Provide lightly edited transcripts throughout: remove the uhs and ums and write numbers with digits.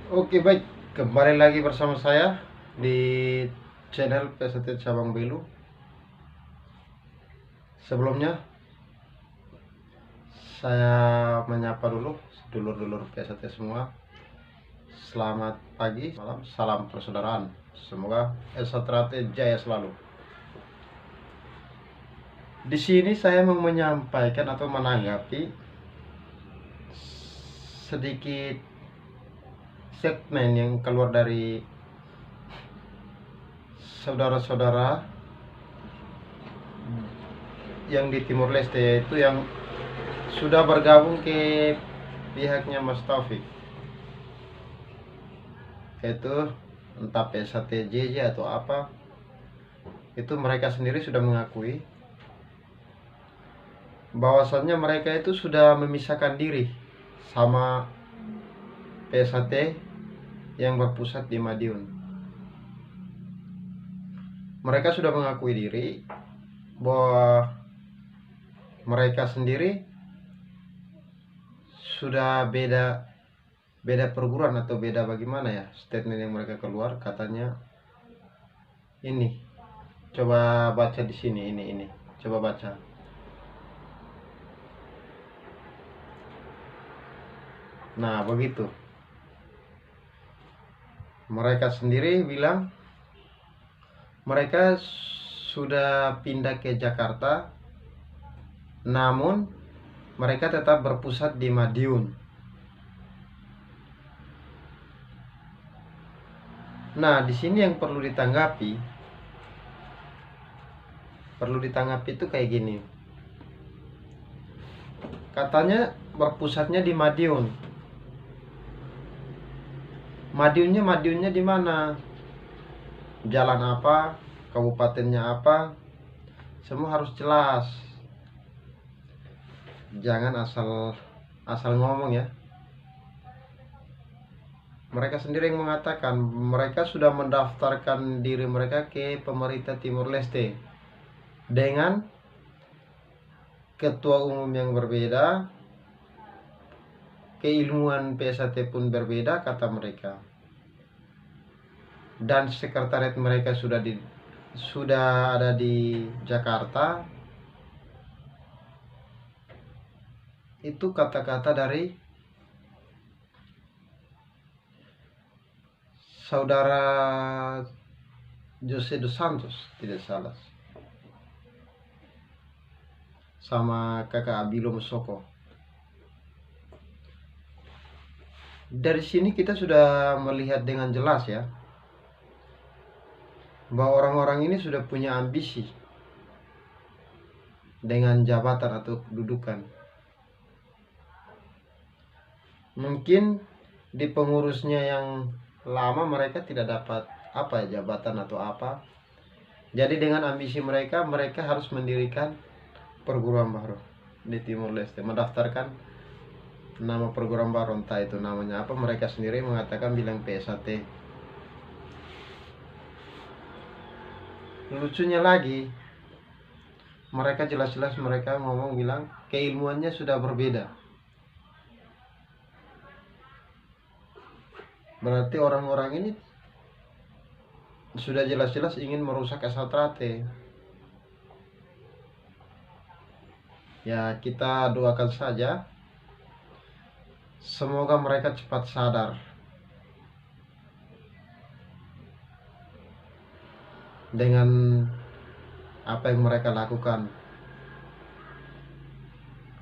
Oke, baik, kembali lagi bersama saya di channel PST Cabang Belu. Sebelumnya saya menyapa dulu dulur-dulur PST semua. Selamat pagi, malam, salam persaudaraan. Semoga Esatrate jaya selalu. Di sini saya mau menyampaikan atau menanggapi sedikit segmen yang keluar dari saudara-saudara yang di Timur Leste, yaitu yang sudah bergabung ke pihaknya Mas Taufik, yaitu entah PSATJJ atau apa. Itu mereka sendiri sudah mengakui bahwasannya mereka itu sudah memisahkan diri sama PSAT yang berpusat di Madiun. Mereka sudah mengakui diri bahwa mereka sendiri sudah beda perguruan atau beda bagaimana ya, statement yang mereka keluar. Katanya ini, coba baca di sini, ini coba baca. Nah, begitu. Mereka sendiri bilang mereka sudah pindah ke Jakarta, namun mereka tetap berpusat di Madiun. Nah, di sini yang perlu ditanggapi itu kayak gini. Katanya berpusatnya di Madiun. Madiunnya di mana? Jalan apa? Kabupatennya apa? Semua harus jelas. Jangan asal ngomong ya. Mereka sendiri yang mengatakan mereka sudah mendaftarkan diri mereka ke pemerintah Timur Leste dengan ketua umum yang berbeda, keilmuan PSAT pun berbeda kata mereka, dan sekretariat mereka sudah ada di Jakarta. Itu kata-kata dari saudara Jose dos Santos, tidak salah, sama kakak Abilo Musoko. Dari sini kita sudah melihat dengan jelas ya, bahwa orang-orang ini sudah punya ambisi dengan jabatan atau kedudukan. Mungkin di pengurusnya yang lama mereka tidak dapat jabatan atau apa. Jadi dengan ambisi mereka harus mendirikan perguruan baru di Timur Leste, mendaftarkan nama perguruan baru, entah itu namanya apa. Mereka sendiri mengatakan bilang PSAT. Lucunya lagi, mereka jelas-jelas mereka ngomong bilang keilmuannya sudah berbeda. Berarti orang-orang ini sudah jelas-jelas ingin merusak Esatrate. Ya, kita doakan saja semoga mereka cepat sadar dengan apa yang mereka lakukan,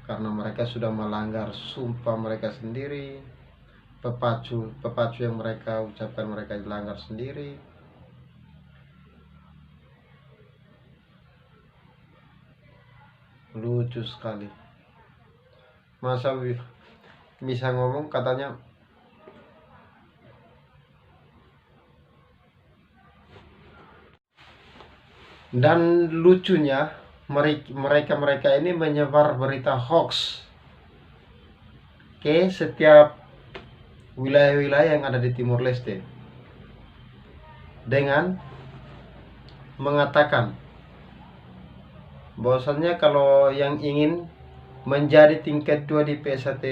karena mereka sudah melanggar sumpah mereka sendiri. Pepacu yang mereka ucapkan mereka dilanggar sendiri. Lucu sekali. Masa bisa ngomong katanya dan lucunya mereka ini menyebar berita hoax ke setiap wilayah-wilayah yang ada di Timur Leste dengan mengatakan bahwasannya kalau yang ingin menjadi tingkat 2 di PSAT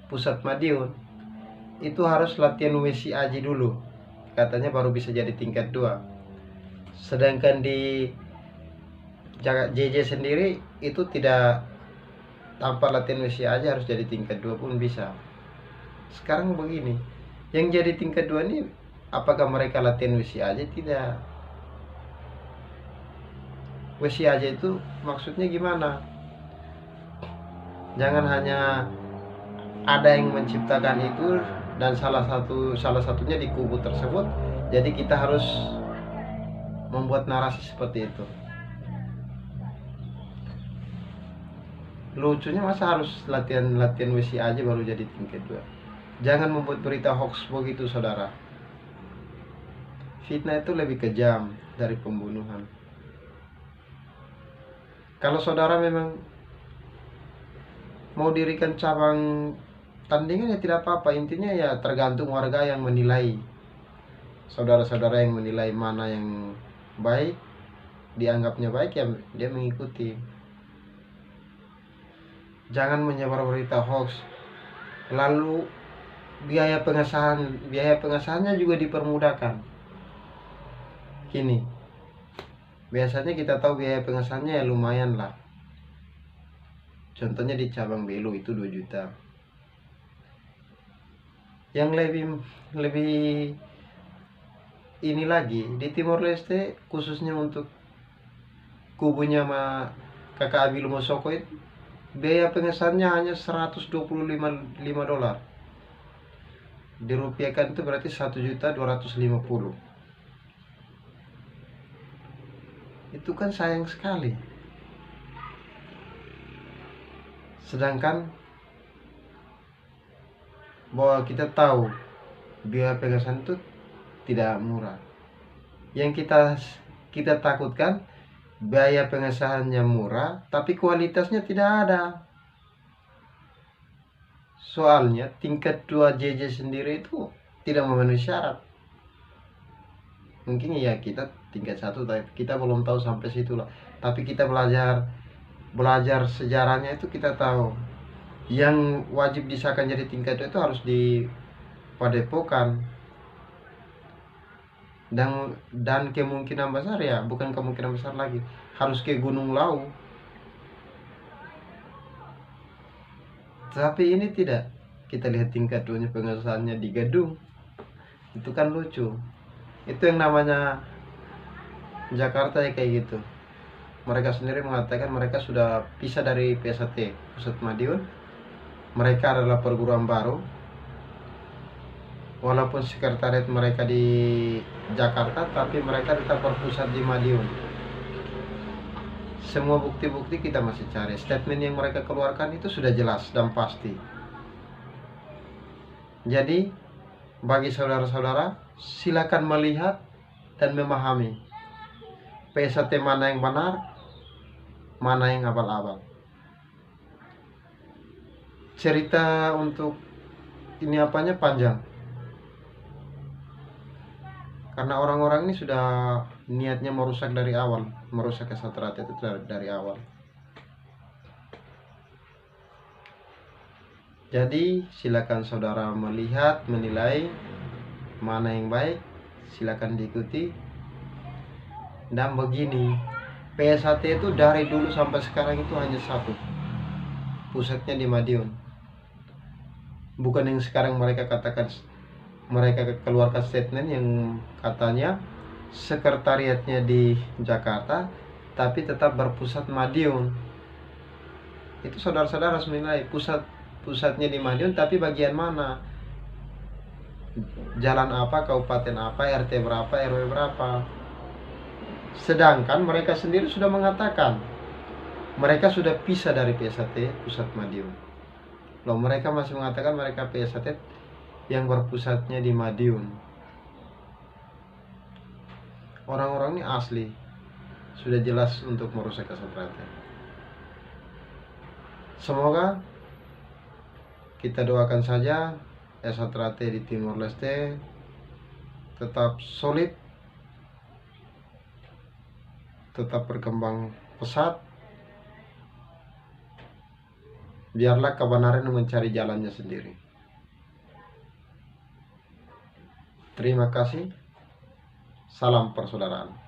Pusat Madiun itu harus latihan WCAJ dulu, katanya baru bisa jadi tingkat 2. Sedangkan di JJ sendiri itu tidak, tanpa latihan WCAJ harus jadi tingkat 2 pun bisa. Sekarang begini, yang jadi tingkat 2 ini apakah mereka latihan WCAJ? Tidak. WCAJ itu maksudnya gimana? Jangan hanya ada yang menciptakan itu dan salah satunya di kubu tersebut, jadi kita harus membuat narasi seperti itu. Lucunya masa harus latihan WCAJ baru jadi tingkat 2? Jangan membuat berita hoax begitu, saudara. Fitnah itu lebih kejam dari pembunuhan. Kalau saudara memang mau dirikan cabang tandingan ya tidak apa-apa, intinya ya tergantung warga yang menilai, saudara-saudara yang menilai mana yang baik, dianggapnya baik ya dia mengikuti. Jangan menyebar berita hoax. Lalu biaya pengesahannya juga dipermudahkan. Gini, biasanya kita tahu biaya pengesahannya ya lumayan lah. Contohnya di cabang Belu itu 2 juta. Yang lebih ini lagi di Timor Leste, khususnya untuk kubunya sama kakak Abi Lumosoko itu, biaya pengesahannya hanya 125 dolar. Dirupiahkan itu berarti 1.250.000. Itu kan sayang sekali. Sedangkan bahwa kita tahu biaya pengesahan itu tidak murah. Yang kita takutkan biaya pengesahannya murah tapi kualitasnya tidak ada. Soalnya tingkat 2 JJ sendiri itu tidak memenuhi syarat. Mungkin ya kita tingkat 1, tapi kita belum tahu sampai situ lah. Tapi kita belajar sejarahnya itu kita tahu yang wajib disahkan jadi tingkat 2 itu harus di Padepokan. Dan kemungkinan besar ya, bukan kemungkinan besar lagi, harus ke Gunung Lau. Tapi ini tidak. Kita lihat tingkat 2-nya pengesahannya di gedung. Itu kan lucu. Itu yang namanya Jakarta ya kayak gitu. Mereka sendiri mengatakan mereka sudah pisah dari PSAT, Pusat Madiun. Mereka adalah perguruan baru. Walaupun sekretariat mereka di Jakarta, tapi mereka tetap berpusat di Madiun. Semua bukti-bukti kita masih cari. Statement yang mereka keluarkan itu sudah jelas dan pasti. Jadi bagi saudara-saudara, silakan melihat dan memahami PSAT mana yang benar, mana yang abal-abal. Cerita untuk ini apanya panjang, karena orang-orang ini sudah niatnya merusak dari awal, merusak kesatriaan itu dari awal. Jadi silakan saudara melihat, menilai mana yang baik, silakan diikuti. Dan begini, PSAT itu dari dulu sampai sekarang itu hanya satu, pusatnya di Madiun. Bukan yang sekarang mereka katakan, mereka keluarkan statement yang katanya sekretariatnya di Jakarta tapi tetap berpusat Madiun. Itu saudara-saudara harus menilai, pusatnya di Madiun tapi bagian mana, jalan apa, kabupaten apa, RT berapa, RW berapa. Sedangkan mereka sendiri sudah mengatakan mereka sudah pisah dari PSAT Pusat Madiun. Loh, mereka masih mengatakan mereka PSAT yang berpusatnya di Madiun. Orang-orang ini asli sudah jelas untuk merusak kesatriaan. Semoga kita doakan saja kesatriaan di Timor Leste tetap solid, tetap berkembang pesat. Biarlah kebenaran mencari jalannya sendiri. Terima kasih. Salam persaudaraan.